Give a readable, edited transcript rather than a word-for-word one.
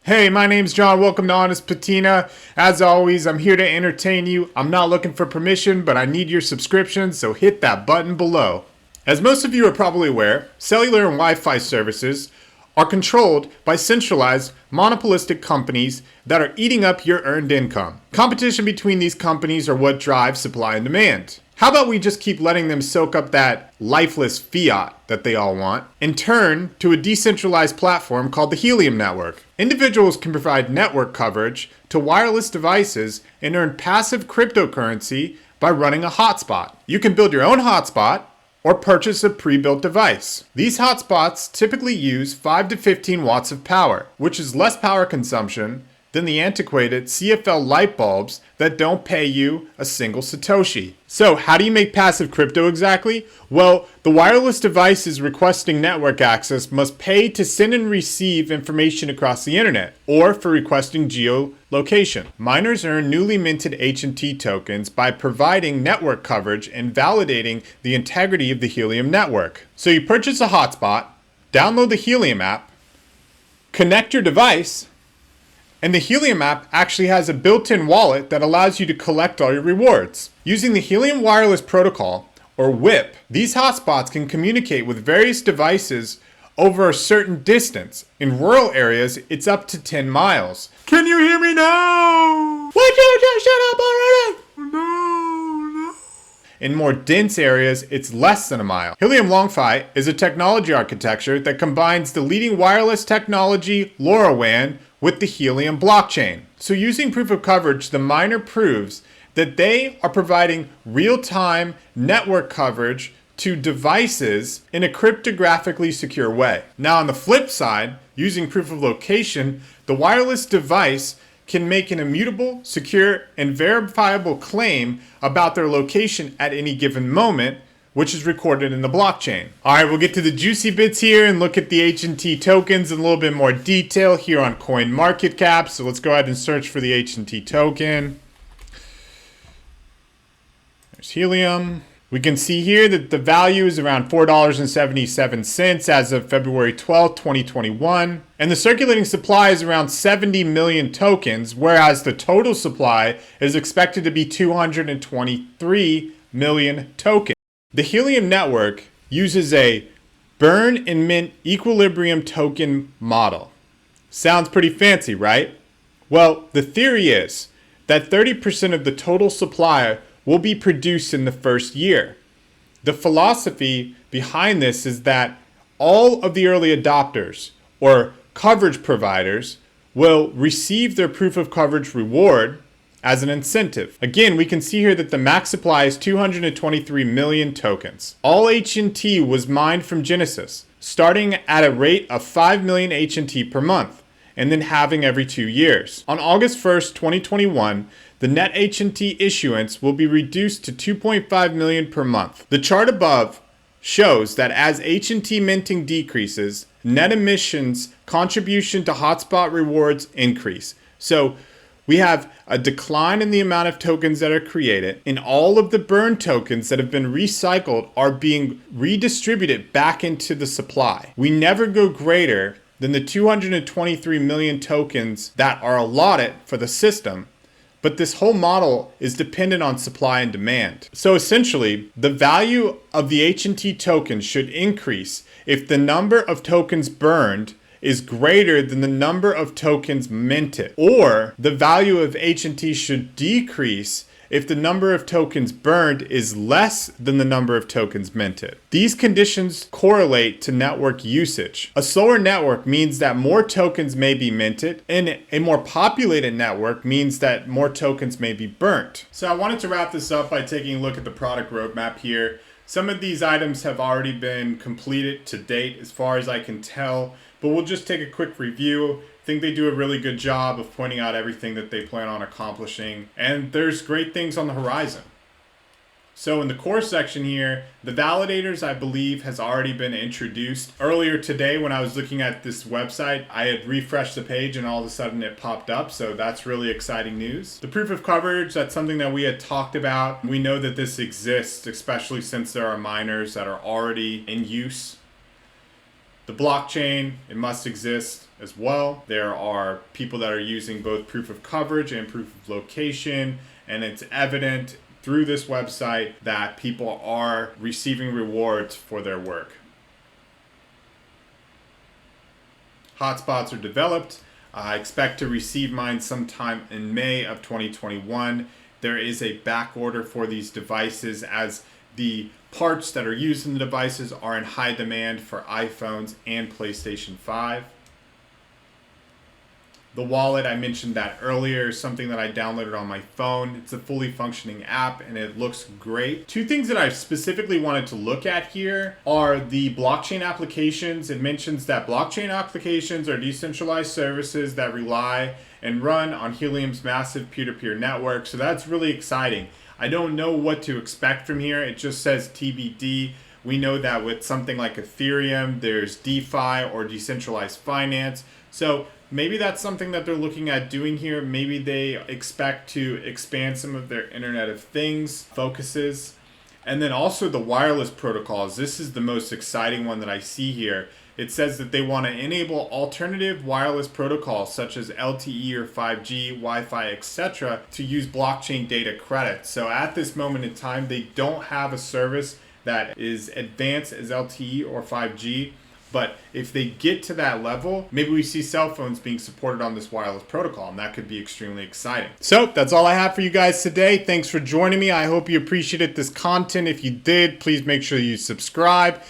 Hey, my name's John. Welcome to Honest Patina. As always, I'm here to entertain you. I'm not looking for permission, but I need your subscription, so hit that button below. As most of you are probably aware, cellular and Wi-Fi services are controlled by centralized, monopolistic companies that are eating up your earned income. Competition between these companies are what drives supply and demand. How about we just keep letting them soak up that lifeless fiat that they all want and turn to a decentralized platform called the Helium Network? Individuals can provide network coverage to wireless devices and earn passive cryptocurrency by running a hotspot. You can build your own hotspot or purchase a pre-built device. These hotspots typically use 5 to 15 watts of power, which is less power consumption than the antiquated CFL light bulbs that don't pay you a single Satoshi. So how do you make passive crypto exactly? Well, the wireless devices requesting network access must pay to send and receive information across the internet, or for requesting geolocation. Miners earn newly minted HNT tokens by providing network coverage and validating the integrity of the Helium network. So you purchase a hotspot, download the Helium app, connect your device, and the Helium app actually has a built-in wallet that allows you to collect all your rewards. Using the Helium Wireless Protocol, or WIP, these hotspots can communicate with various devices over a certain distance. In rural areas, it's up to 10 miles. Can you hear me now? Would you just shut up already? No. In more dense areas, it's less than a mile. Helium LongFi is a technology architecture that combines the leading wireless technology, LoRaWAN, with the Helium blockchain. So using proof of coverage, the miner proves that they are providing real-time network coverage to devices in a cryptographically secure way. Now on the flip side, using proof of location, the wireless device can make an immutable, secure, and verifiable claim about their location at any given moment, which is recorded in the blockchain. All right, we'll get to the juicy bits here and look at the HNT tokens in a little bit more detail here on CoinMarketCap. So let's go ahead and search for the HNT token. There's Helium. We can see here that the value is around $4.77 as of February 12th, 2021. And the circulating supply is around 70 million tokens, whereas the total supply is expected to be 223 million tokens. The Helium network uses a burn and mint equilibrium token model. Sounds pretty fancy, right? Well, the theory is that 30% of the total supply will be produced in the first year. The philosophy behind this is that all of the early adopters or coverage providers will receive their proof of coverage reward as an incentive. Again, we can see here that the max supply is 223 million tokens. All HNT was mined from Genesis, starting at a rate of 5 million HNT per month, and then halving every 2 years. On August 1st, 2021, the net HNT issuance will be reduced to 2.5 million per month. The chart above shows that as HNT minting decreases, net emissions contribution to hotspot rewards increase. So we have a decline in the amount of tokens that are created, and all of the burn tokens that have been recycled are being redistributed back into the supply. We never go greater than the 223 million tokens that are allotted for the system, but this whole model is dependent on supply and demand. So essentially, the value of the HNT tokens should increase if the number of tokens burned is greater than the number of tokens minted, or the value of HNT should decrease if the number of tokens burned is less than the number of tokens minted. These conditions correlate to network usage. A slower network means that more tokens may be minted, and a more populated network means that more tokens may be burnt. So I wanted to wrap this up by taking a look at the product roadmap here. Some of these items have already been completed to date as far as I can tell, but we'll just take a quick review. I think they do a really good job of pointing out everything that they plan on accomplishing, and there's great things on the horizon. So in the core section here, the validators, I believe, has already been introduced. Earlier today when I was looking at this website, I had refreshed the page and all of a sudden it popped up. So that's really exciting news. The proof of coverage, that's something that we had talked about. We know that this exists, especially since there are miners that are already in use. The blockchain, it must exist as well. There are people that are using both proof of coverage and proof of location, and it's evident through this website that people are receiving rewards for their work. Hotspots are developed. I expect to receive mine sometime in May of 2021. There is a back order for these devices as the parts that are used in the devices are in high demand for iPhones and PlayStation 5. The wallet, I mentioned that earlier, is something that I downloaded on my phone. It's a fully functioning app and it looks great. Two things that I specifically wanted to look at here are the blockchain applications. It mentions that blockchain applications are decentralized services that rely and run on Helium's massive peer-to-peer network. So that's really exciting. I don't know what to expect from here. It just says TBD. We know that with something like Ethereum, there's DeFi or decentralized finance. So maybe that's something that they're looking at doing here. Maybe they expect to expand some of their Internet of Things focuses. And then also the wireless protocols. This is the most exciting one that I see here. It says that they want to enable alternative wireless protocols such as LTE or 5G, Wi-Fi, etc. to use blockchain data credits. So at this moment in time, they don't have a service that is advanced as LTE or 5G. But if they get to that level, maybe we see cell phones being supported on this wireless protocol, and that could be extremely exciting. So that's all I have for you guys today. Thanks for joining me. I hope you appreciated this content. If you did, please make sure you subscribe.